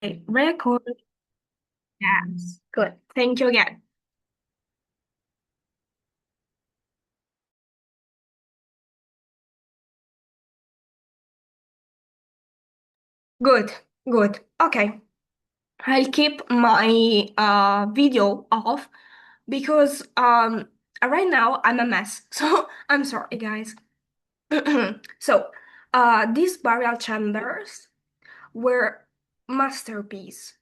Okay, record. Yes. Good. Thank you again. Good. Good. Okay. I'll keep my video off because right now I'm a mess. So I'm sorry, guys. So these burial chambers were masterpiece.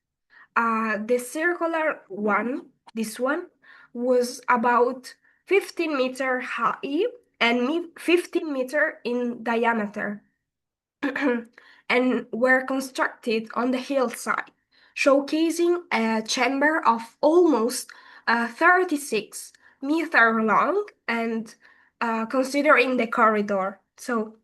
The circular one, this one, was about 15-meter high and 15-meter in diameter and were constructed on the hillside, showcasing a chamber of almost 36-meter long and considering the corridor. So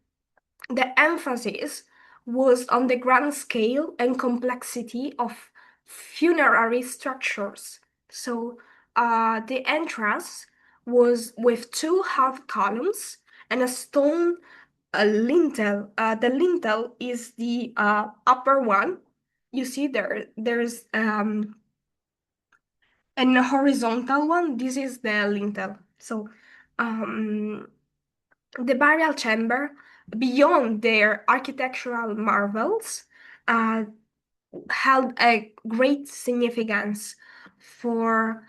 the emphasis was on the grand scale and complexity of funerary structures. So the entrance was with two half columns and a stone lintel. The lintel is the upper one. You see there's an horizontal one. This is the lintel. So um, the burial chamber, beyond their architectural marvels, uh, held a great significance for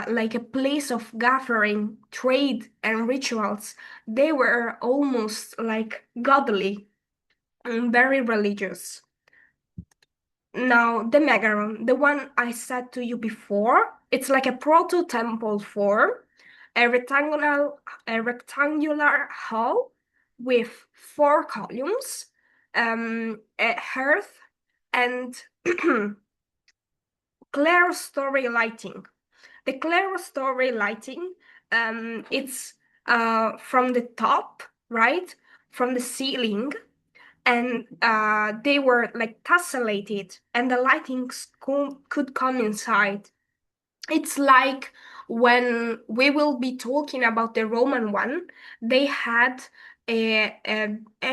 like a place of gathering, trade, and rituals. They were almost like godly and very religious. Now, the Megaron, the one I said to you before, it's like a proto-temple form, a rectangular hall with four columns, a hearth, and clerestory lighting. The clerestory lighting, it's from the top, right, from the ceiling, and they were like tessellated, and the lightings could come inside. It's like when we will be talking about the Roman one, they had a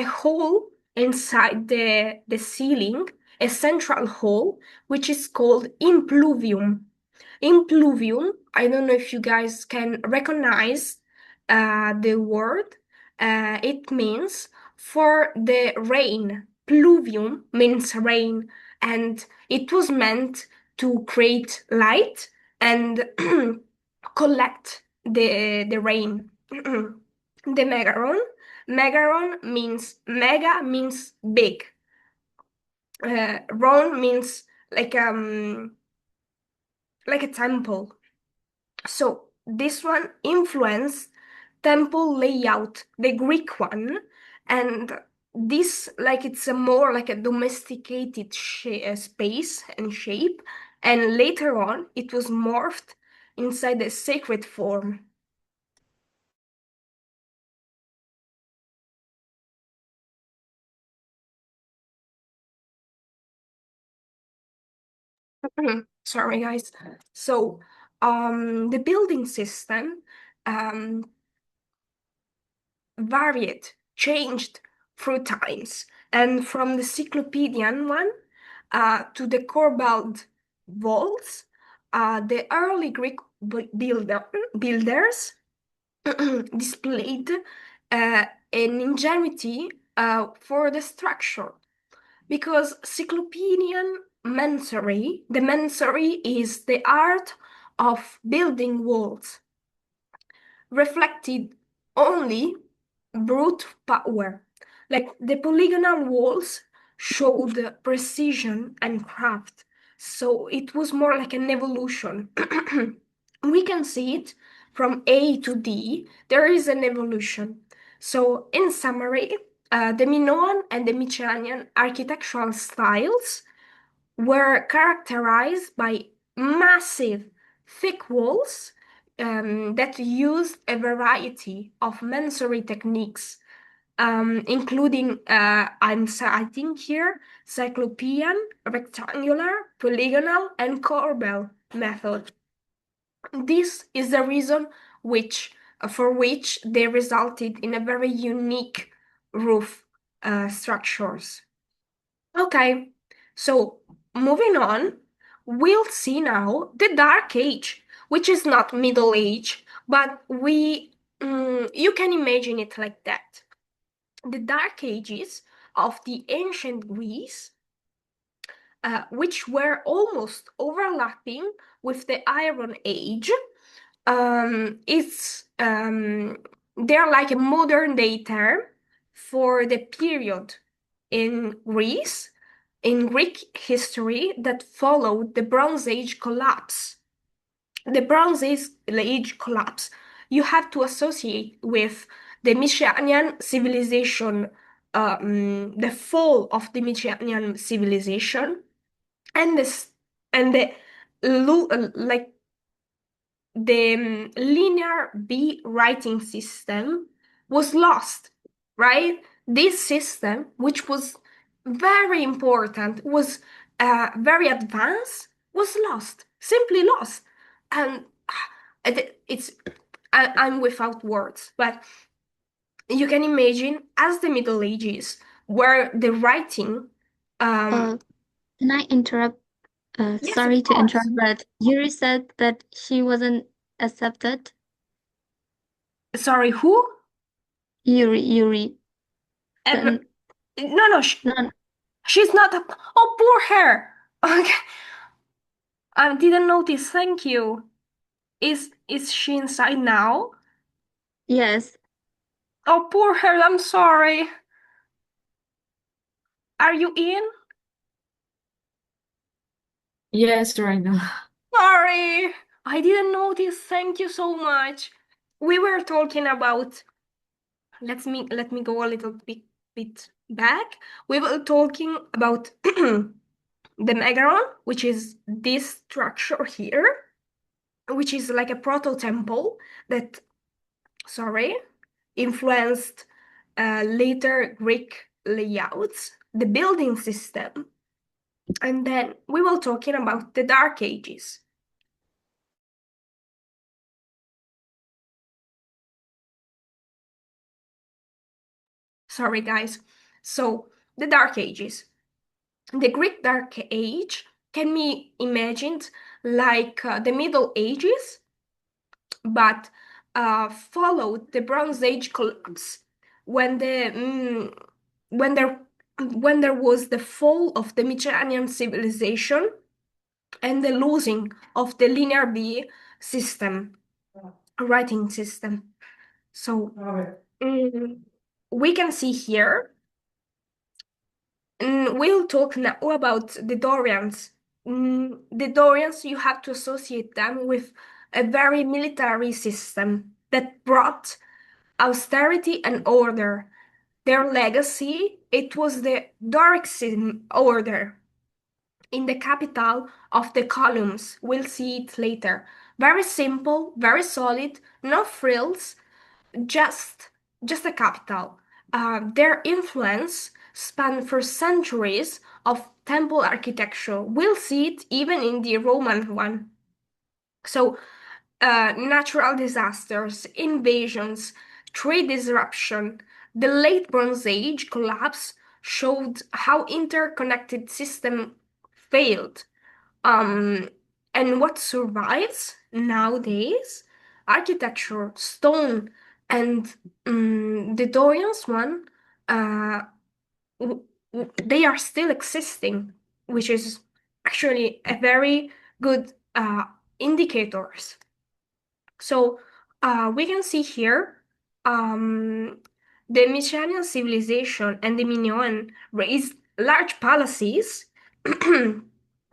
hole inside the ceiling, a central hole, which is called impluvium. Impluvium, I don't know if you guys can recognize the word. It means for the rain. Pluvium means rain, and it was meant to create light and collect the rain. The megaron. Megaron means mega means big. Ron means like like a temple. So this one influenced temple layout, the Greek one, and this like it's a more like a domesticated space and shape, and later on it was morphed inside the sacred form. Sorry, guys. So, the building system um, varied, changed through times, and from the Cyclopedian one to the corbelled vaults, the early Greek builders displayed an ingenuity for the structure because Cyclopean masonry, the masonry is the art of building walls, reflected only brute power. Like the polygonal walls showed precision and craft, so it was more like an evolution. We can see it from A to D, there is an evolution. So, in summary, the Minoan and the Mycenaean architectural styles were characterized by massive, thick walls that used a variety of masonry techniques, including, I'm citing here, cyclopean, rectangular, polygonal, and corbel method. This is the reason for which they resulted in a very unique roof structures. Okay, so moving on, we'll see now the Dark Age, which is not Middle Age, but you can imagine it like that. The Dark Ages of the ancient Greece, which were almost overlapping with the Iron Age, they're like a modern day term for the period in Greece, in Greek history that followed the Bronze Age collapse. The Age collapse you have to associate with the Mycenaean civilization, the fall of the Mycenaean civilization, and this and the like the linear B writing system was lost, right? This system, which was very important, was very advanced, was lost, simply lost. And it's, I'm without words, but you can imagine as the Middle Ages, where the writing, um, Uh, can I interrupt? yes, of Sorry to course. interrupt, but Yuri said that she wasn't accepted. Sorry, who? Yuri. Um, Then no, no, no, she's not a. Oh, poor her. Okay, I didn't notice. Thank you. Is she inside now? yes, Oh, poor her. I'm sorry. Are you in? Yes, right now. Sorry, I didn't notice. Thank you so much. We were talking about. Let me go a little bit back. We were talking about the Megaron, which is this structure here, which is like a proto temple that, sorry, influenced later Greek layouts, the building system, and then we will talking about the Dark Ages. Sorry, guys. So the Dark Ages, the Greek Dark Age can be imagined like the Middle Ages, but followed the Bronze Age collapse when when there when there was the fall of the Mycenaean civilization and the losing of the linear B system, writing system. So mm, we can see here, we'll talk now about the Dorians. The Dorians, you have to associate them with a very military system that brought austerity and order. Their legacy, it was the Doric order in the capital of the columns. We'll see it later. Very simple, very solid, no frills, just just a capital. Their influence spanned for centuries of temple architecture. We'll see it even in the Roman one. So, natural disasters, invasions, trade disruption, the late Bronze Age collapse showed how interconnected system failed. Um, and what survives nowadays? Architecture, stone, and the Dorians one, uh, they are still existing, which is actually a very good indicators. So we can see here um, the Mycenaean civilization and the Minoan raised large palaces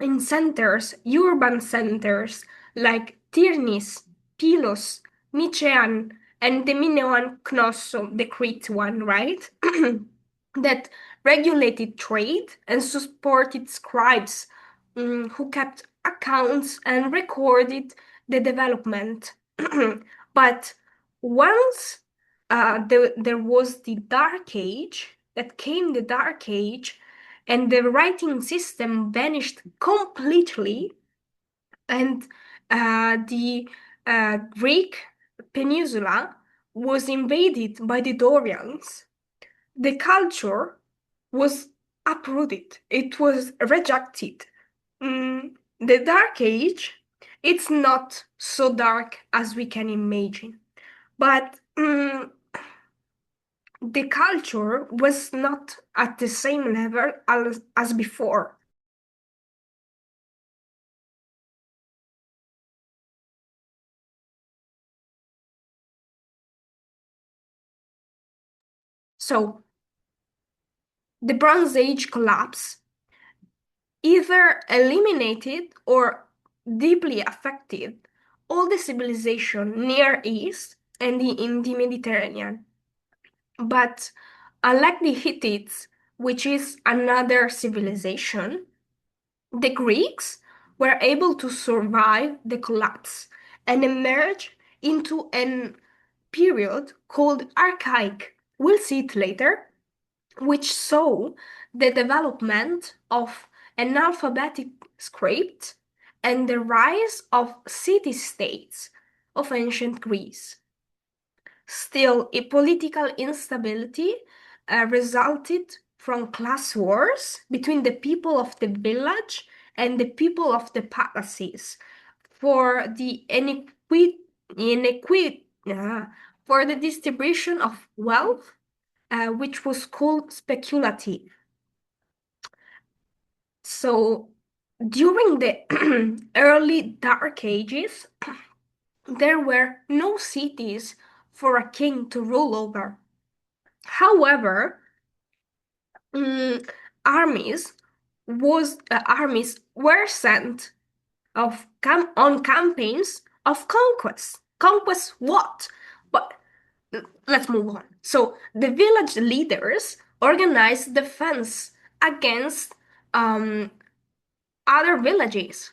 in centers, urban centers like Tirnis, Pylos, Mycenae, and the Minoan Knossos, the Crete one, right? That regulated trade and supported scribes who kept accounts and recorded the development. But once there was the Dark Age, that came the Dark Age, and the writing system vanished completely, and the Greek peninsula was invaded by the Dorians. The culture was uprooted, it was rejected. The Dark Age, it's not so dark as we can imagine, but the culture was not at the same level as before. So the Bronze Age collapse either eliminated or deeply affected all the civilization near East and in the Mediterranean. But unlike the Hittites, which is another civilization, the Greeks were able to survive the collapse and emerge into a period called Archaic. We'll see it later, which saw the development of an alphabetic script and the rise of city-states of ancient Greece. Still, a political instability resulted from class wars between the people of the village and the people of the palaces for the for the distribution of wealth, which was called speculative. So during the early Dark Ages, there were no cities for a king to rule over. However, mm, armies armies were sent on campaigns of conquest. Conquest what? But let's move on. So the village leaders organized defense against um, other villages.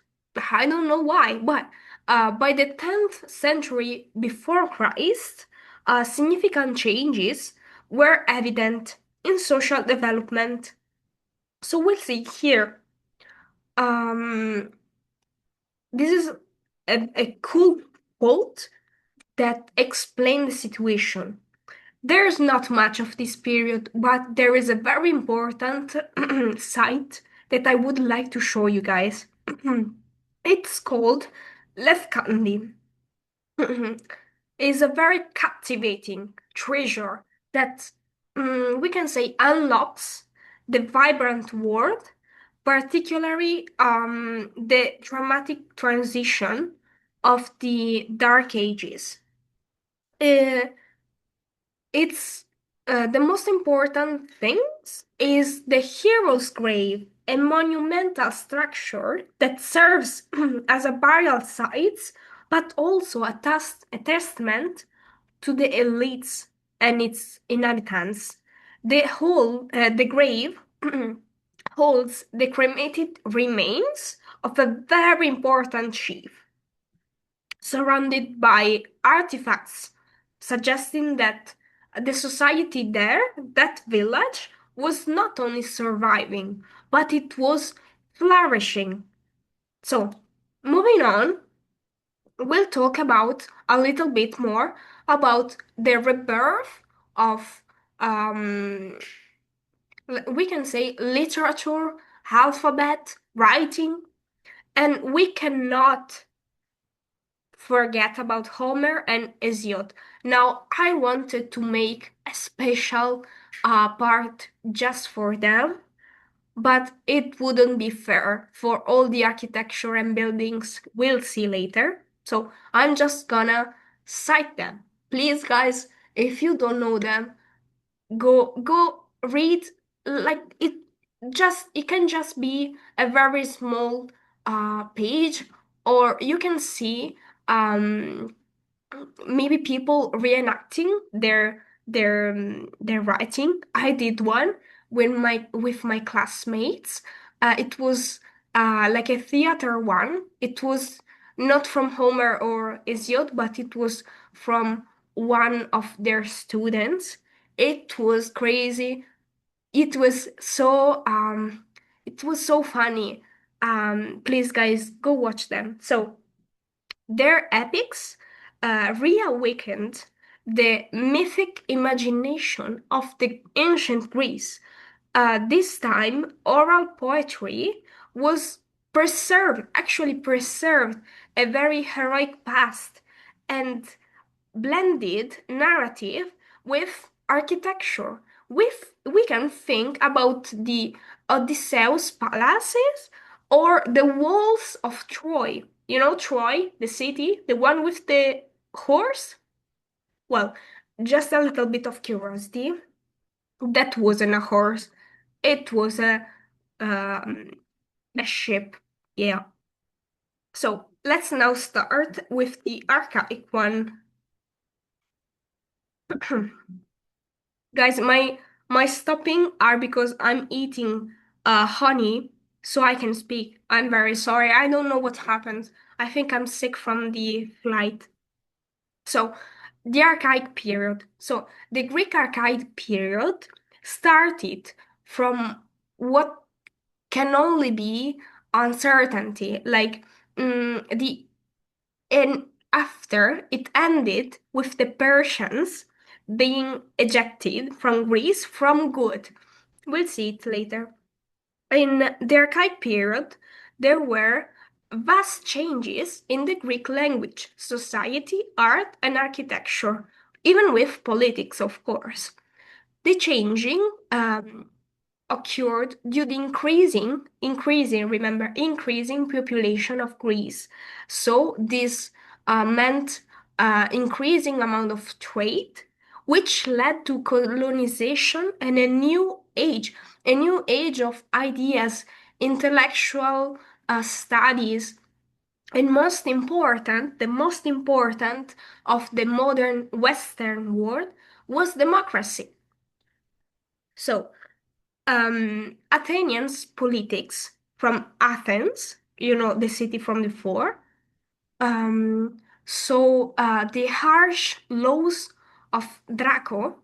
I don't know why, but by the 10th century before Christ, significant changes were evident in social development. So we'll see here. Um, this is a cool quote that explains the situation. There's not much of this period, but there is a very important site that I would like to show you guys. It's called Lefkandi. It's a very captivating treasure that we can say unlocks the vibrant world, particularly the dramatic transition of the Dark Ages. Uh, it's the most important things is the hero's grave, a monumental structure that serves as a burial site, but also a testament to the elites and its inhabitants. The grave holds the cremated remains of a very important chief surrounded by artifacts, suggesting that the society there, that village, was not only surviving, but it was flourishing. So, moving on, we'll talk about a little bit more about the rebirth of, we can say, literature, alphabet, writing, and we cannot forget about Homer and Hesiod. Now, I wanted to make a special part just for them, but it wouldn't be fair for all the architecture and buildings we'll see later. So I'm just gonna cite them. Please, guys, if you don't know them, go read like it. Just it can just be a very small page, or you can see um maybe people reenacting their writing. I did one with my classmates. It was like a theater one. It was not from Homer or Hesiod, but it was from one of their students. It was crazy. It was so it was so funny. Please, guys, go watch them. So their epics reawakened the mythic imagination of the ancient Greece. This time, oral poetry was actually preserved a very heroic past and blended narrative with architecture. We can think about the Odysseus palaces or the walls of Troy. You know Troy, the city, the one with the horse? Well, just a little bit of curiosity. That wasn't a horse. It was um, a ship. Yeah. So let's now start with the archaic one. Guys, my stopping are because I'm eating honey so I can speak. I'm very sorry. I don't know what happened. I think I'm sick from the flight. So, the archaic period. So, the Greek archaic period started from what can only be uncertainty, like the and after it ended with the Persians being ejected from Greece from good. We'll see it later. In the archaic period, there were vast changes in the Greek language, society, art, and architecture, even with politics, of course. The changing occurred due to increasing population of Greece. So this meant increasing amount of trade, which led to colonization and a new age of ideas, intellectual studies, and the most important of the modern Western world was democracy. So Athenians politics from Athens, you know, the city from the four. The harsh laws of Draco,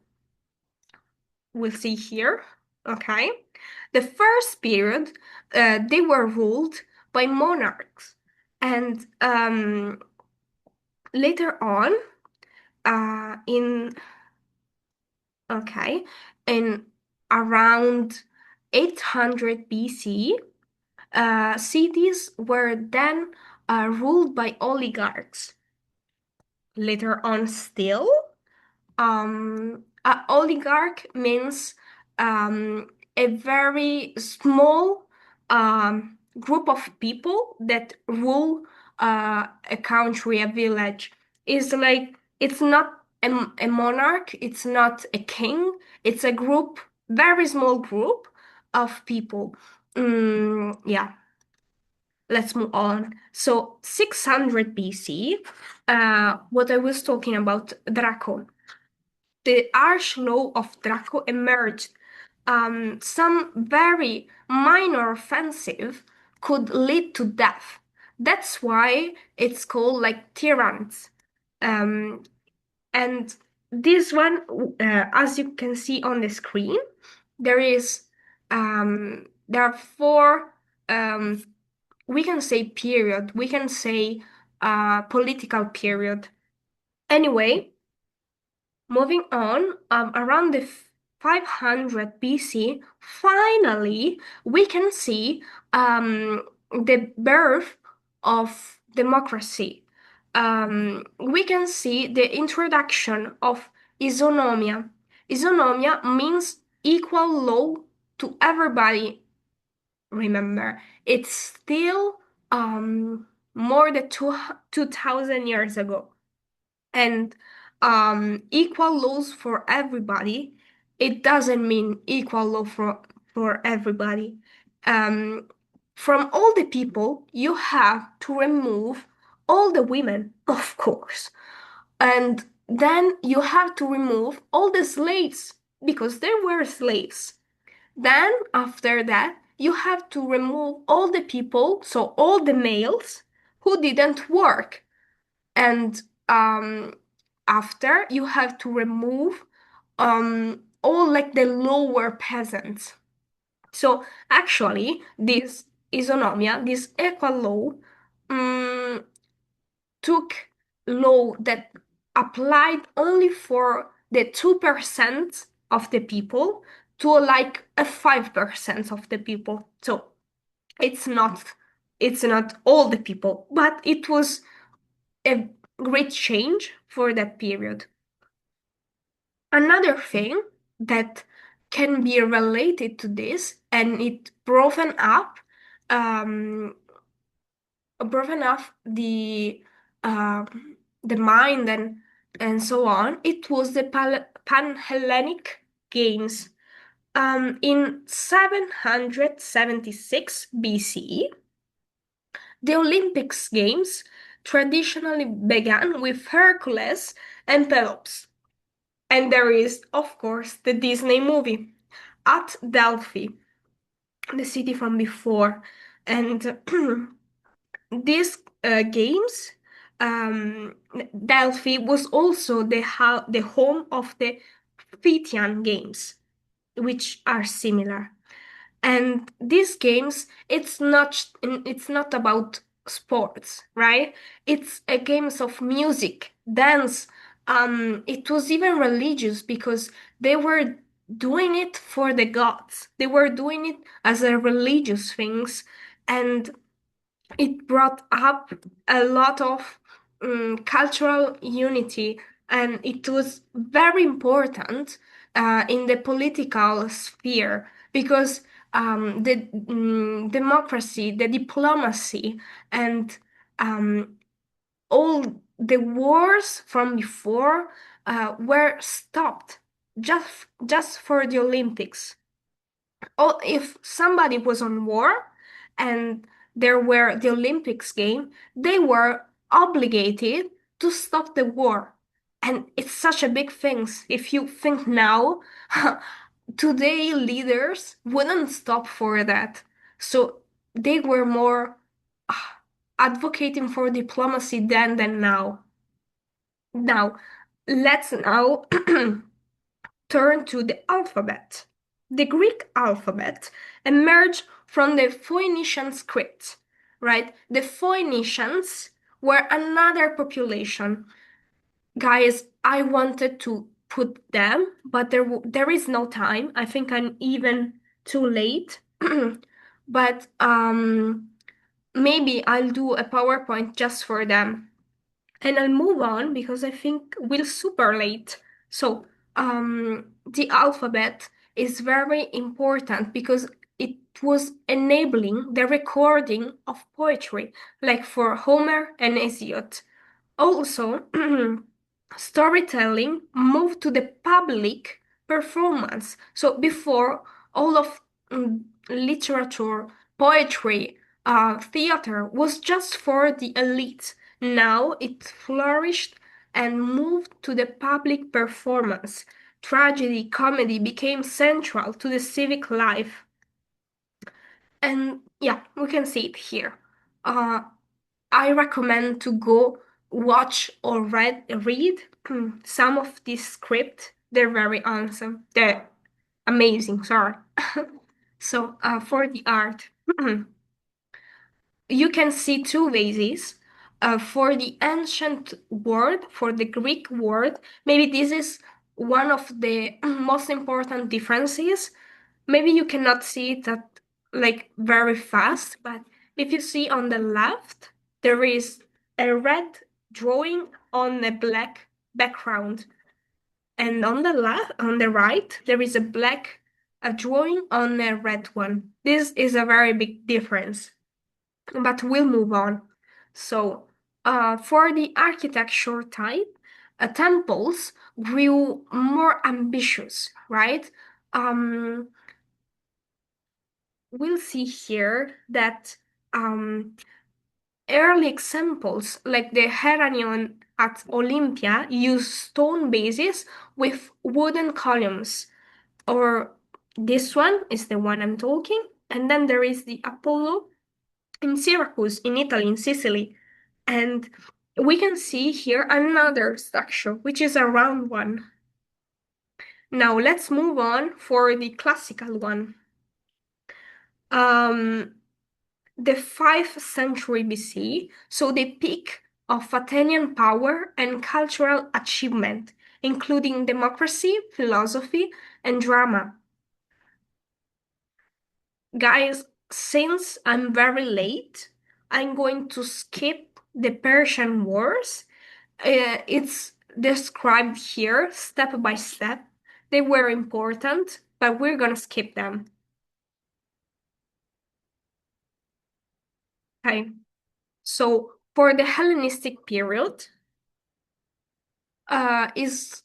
we'll see here, okay? The first period, they were ruled by monarchs. And later on, in okay, in around 800 BC, cities were then ruled by oligarchs. Later on, still, an oligarch means a very small group of people that rule a country, a village. It's like it's not a monarch, it's not a king, it's a group, very small group of people. Yeah, let's move on. So 600 BC, what I was talking about, Draco. The harsh law of Draco emerged. Some very minor offensive could lead to death. That's why it's called like tyrants. Um, and this one, as you can see on the screen, there are four we can say period, we can say political period. Anyway, moving on, around the 500 BC, finally we can see the birth of democracy. We can see the introduction of isonomia. Isonomia means equal law to everybody. Remember, it's still more than 2,000 years ago. And equal laws for everybody, it doesn't mean equal law for everybody. Um, from all the people, you have to remove all the women, of course. And then you have to remove all the slaves because there were slaves. Then, after that, you have to remove all the people, so all the males who didn't work. And after, you have to remove all like the lower peasants. So actually, this isonomia, this equal law, um, took law that applied only for the 2% of the people to like a 5% of the people. So it's not it's not all the people, but it was a great change for that period. Another thing that can be related to this, and it um, broken up the mind and so on. It was the Pan-Hellenic Games. In 776 BCE, the Olympics Games traditionally began with Hercules and Pelops. And there is, of course, the Disney movie at Delphi, the city from before. And these games, Delphi was also the home of the Pythian games, which are similar. And these games, it's not about sports, right? It's a games of music, dance. It was even religious because they were doing it for the gods. They were doing it as a religious things, and it brought up a lot of cultural unity, and it was very important in the political sphere because the democracy, the diplomacy, and um, all the wars from before were stopped just for the Olympics. Or if somebody was on war and there were the Olympics game, they were obligated to stop the war. And it's such a big thing. If you think now, today leaders wouldn't stop for that. So they were more uh, advocating for diplomacy then than now. Now, let's now turn to the alphabet. The Greek alphabet emerged from the Phoenician script, right? The Phoenicians were another population. Guys, I wanted to put them, but there is no time. I think I'm even too late. But maybe I'll do a PowerPoint just for them. And I'll move on because I think we're super late. So, the alphabet is very important because it was enabling the recording of poetry, like for Homer and Hesiod. Also, storytelling moved to the public performance. So before, all of literature, poetry, theater was just for the elite. Now it flourished and moved to the public performance. Tragedy, comedy became central to the civic life. And yeah, we can see it here. Uh, I recommend to go watch or read some of this script. They're very awesome. They're amazing, sorry. So for the art, you can see two vases. For the ancient word, for the Greek word, maybe this is one of the most important differences. Maybe you cannot see it at like very fast, but if you see on the left, there is a red drawing on a black background. And on the right, there is a drawing on a red one. This is a very big difference, but we'll move on. So, for the architecture type, temples grew more ambitious, right? Um, we'll see here that early examples like the Heranion at Olympia use stone bases with wooden columns, or this one is the one I'm talking, and then there is the Apollo in Syracuse, in Italy, in Sicily, and we can see here another structure, which is a round one. Now let's move on for the classical one. The 5th century BC, so the peak of Athenian power and cultural achievement, including democracy, philosophy, and drama. Guys, since I'm very late, I'm going to skip the Persian Wars. It's described here step by step. They were important, but we're gonna skip them. Okay. So for the Hellenistic period, is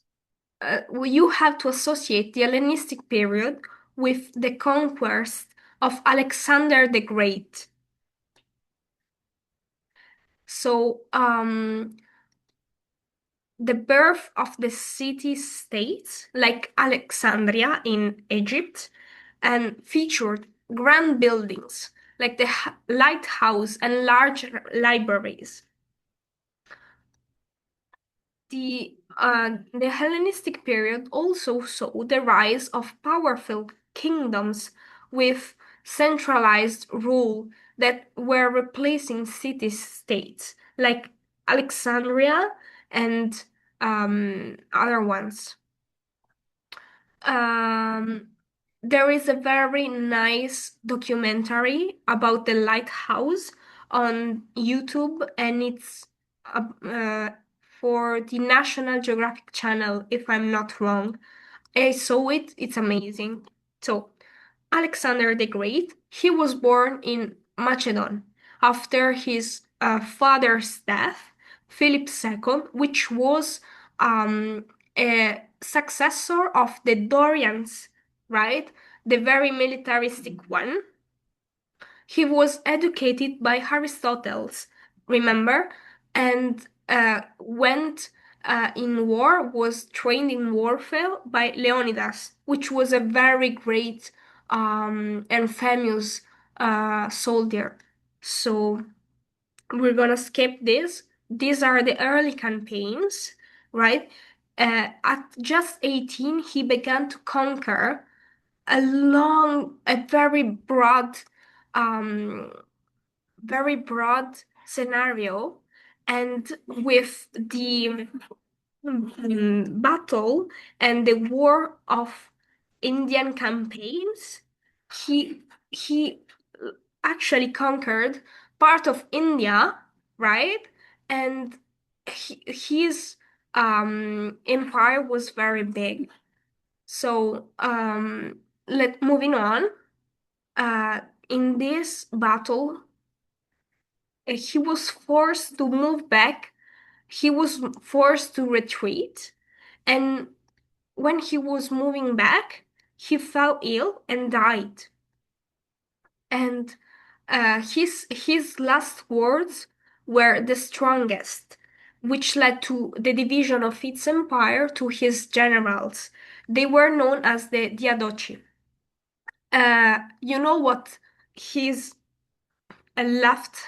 you have to associate the Hellenistic period with the conquest of Alexander the Great. So the birth of the city-states like Alexandria in Egypt and featured grand buildings like the lighthouse and large libraries. The Hellenistic period also saw the rise of powerful kingdoms with centralized rule that were replacing city-states like Alexandria and other ones. Um, there is a very nice documentary about the lighthouse on YouTube, and it's for the National Geographic Channel, if I'm not wrong. I saw it, it's amazing. So, Alexander the Great, he was born in Macedon after his father's death, Philip II, which was a successor of the Dorians, right? The very militaristic one. He was educated by Aristotle, remember, and went in war, was trained in warfare by Leonidas, which was a very great and famous soldier. So we're gonna skip this. These are the early campaigns, right? At just 18, he began to conquer a um, very broad scenario, and with the battle and the war of Indian campaigns, he actually conquered part of India, right? And his empire was very big. So moving on. In this battle, he was forced to move back. He was forced to retreat, and when he was moving back, he fell ill and died. And his last words were the strongest, which led to the division of its empire to his generals. They were known as the Diadochi. You know what his left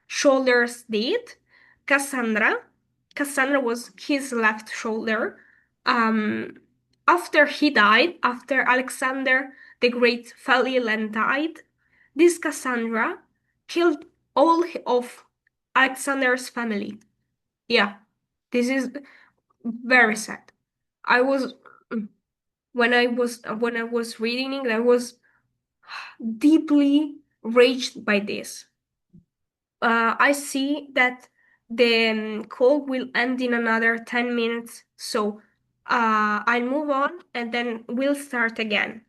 shoulders did? Cassandra. Cassandra was his left shoulder. Um, After he died, after Alexander the Great fell ill and died, this Cassandra killed all of Alexander's family. Yeah, this is very sad. I was when I was reading it, I was deeply raged by this. I see that the call will end in another 10 minutes, so I'll move on and then we'll start again.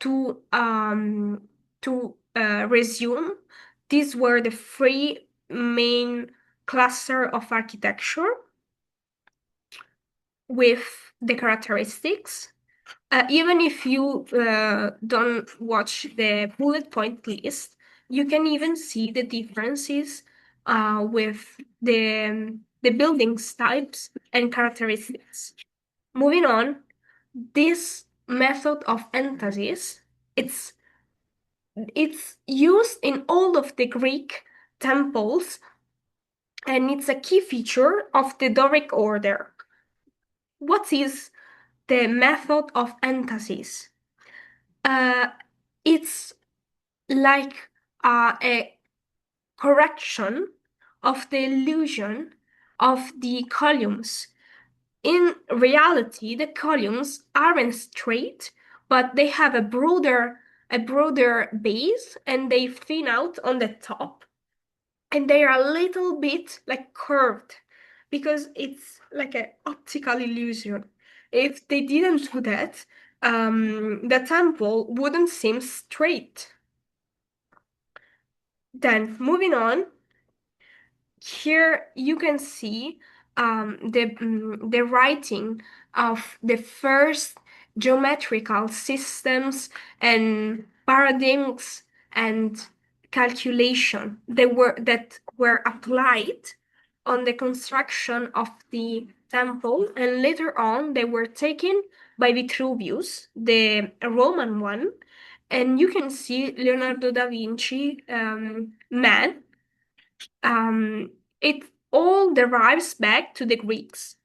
To resume, these were the three main cluster of architecture with the characteristics. Even if you don't watch the bullet point list, you can even see the differences with the buildings types and characteristics. Moving on, this method of entasis, it's it's used in all of the Greek temples, and it's a key feature of the Doric order. What is the method of entasis? Uh, it's like a correction of the illusion of the columns. In reality, the columns aren't straight, but they have a broader base and they thin out on the top. and they are a little bit like curved because it's like an optical illusion. If they didn't do that, the temple wouldn't seem straight. Then moving on, here you can see the writing of the first geometrical systems and paradigms and calculation that were applied on the construction of the temple, and later on they were taken by Vitruvius, the Roman one, and you can see Leonardo da Vinci man. um, it all derives back to the Greeks.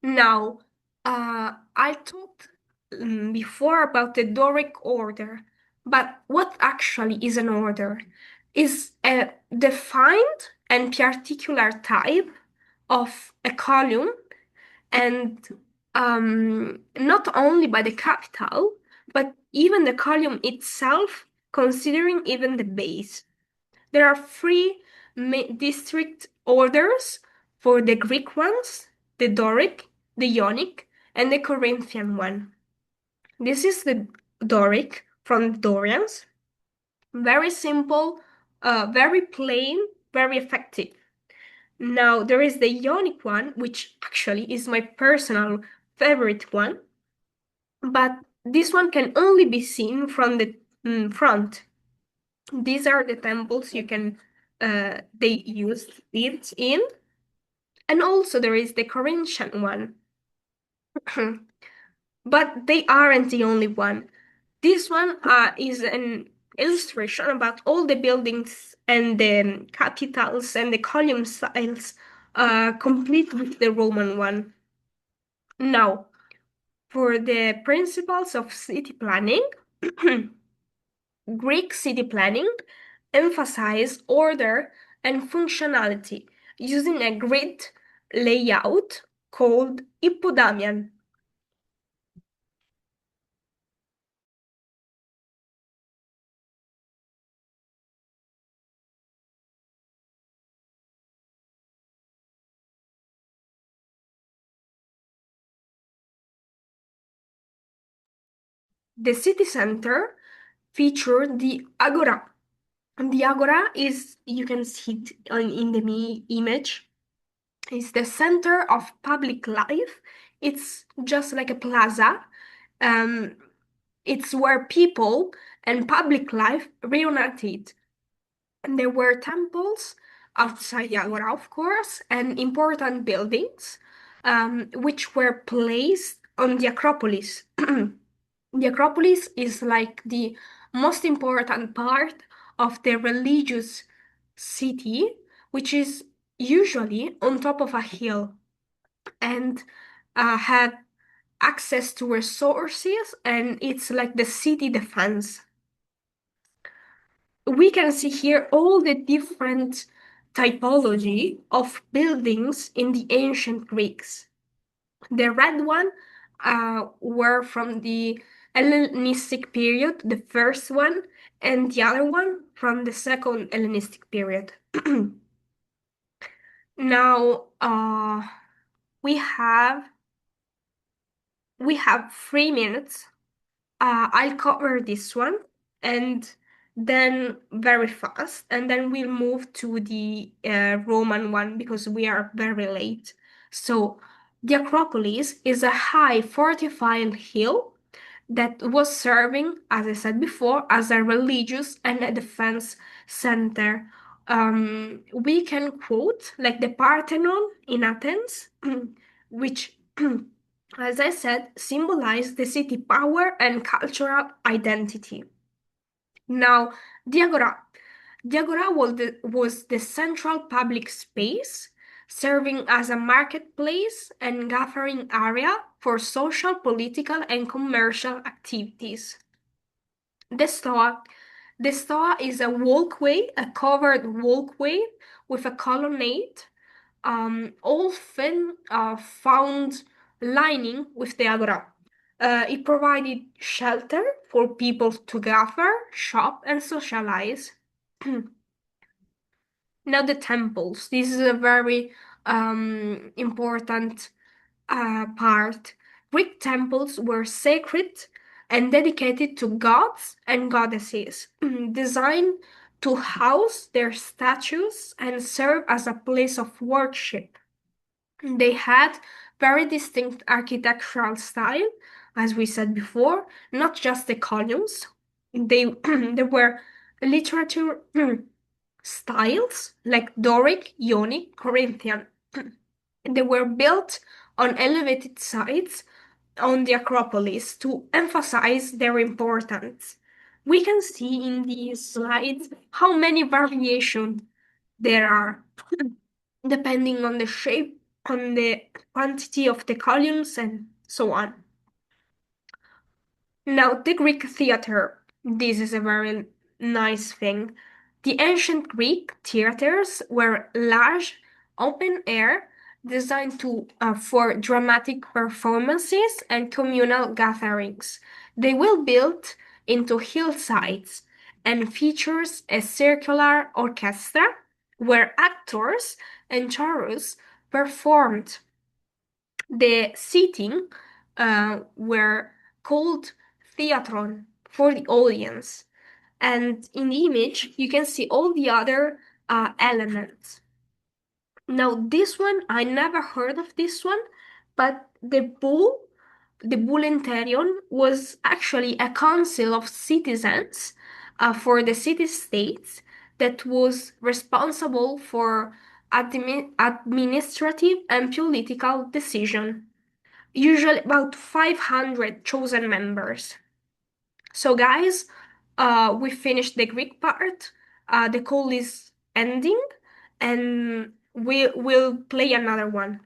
Now, I talked before about the Doric order, but what actually is an order? Is a defined and particular type of a column, and not only by the capital, but even the column itself, considering even the base. There are three district orders for the Greek ones: the Doric, the Ionic, and the Corinthian one. This is the Doric from the Dorians. Very simple, very plain, very effective. Now there is the Ionic one, which actually is my personal favorite one, but this one can only be seen from the front. These are the temples you can they used it in. And also there is the Corinthian one. But they aren't the only one. This one is an illustration about all the buildings and the capitals and the column styles, complete with the Roman one. Now, for the principles of city planning, Greek city planning emphasize order and functionality using a grid layout called Hippodamian. The city center featured the agora. And the agora is, you can see it in the image, is the center of public life. It's just like a plaza. Um, it's where people and public life reunited. And there were temples outside the agora, of course, and important buildings, which were placed on the Acropolis. The Acropolis is like the most important part of the religious city, which is usually on top of a hill and had access to resources, and it's like the city defense. We can see here all the different typology of buildings in the ancient Greeks. The red one were from the Hellenistic period, the first one, and the other one from the second Hellenistic period. Now we have 3 minutes. I'll cover this one and then very fast, and then we'll move to the Roman one because we are very late. So, the Acropolis is a high fortified hill that was serving, as I said before, as a religious and a defense center. We can quote like the Parthenon in Athens, which as I said, symbolize the city power and cultural identity. Now, the Agora. The Agora was the central public space, serving as a marketplace and gathering area for social, political, and commercial activities. The Stoa. The Stoa is a walkway, a covered walkway with a colonnade, often found lining with the agora. It provided shelter for people to gather, shop, and socialize. Now the temples. This is a very important part. Greek temples were sacred and dedicated to gods and goddesses, designed to house their statues and serve as a place of worship. They had very distinct architectural style, as we said before, not just the columns. They there were literature styles like Doric, Ionic, Corinthian. They were built on elevated sites on the Acropolis to emphasize their importance. We can see in these slides how many variations there are, depending on the shape, on the quantity of the columns, and so on. Now, the Greek theater. This is a very nice thing. The ancient Greek theaters were large, open air, designed for dramatic performances and communal gatherings. They were built into hillsides and features a circular orchestra where actors and chorus performed. The seating were called theatron for the audience. And in the image, you can see all the other elements. Now, this one, I never heard of this one, but the Bullenterion, was actually a council of citizens for the city-states that was responsible for administrative and political decision, usually about 500 chosen members. So, guys, we finished the Greek part. The call is ending, and we will play another one.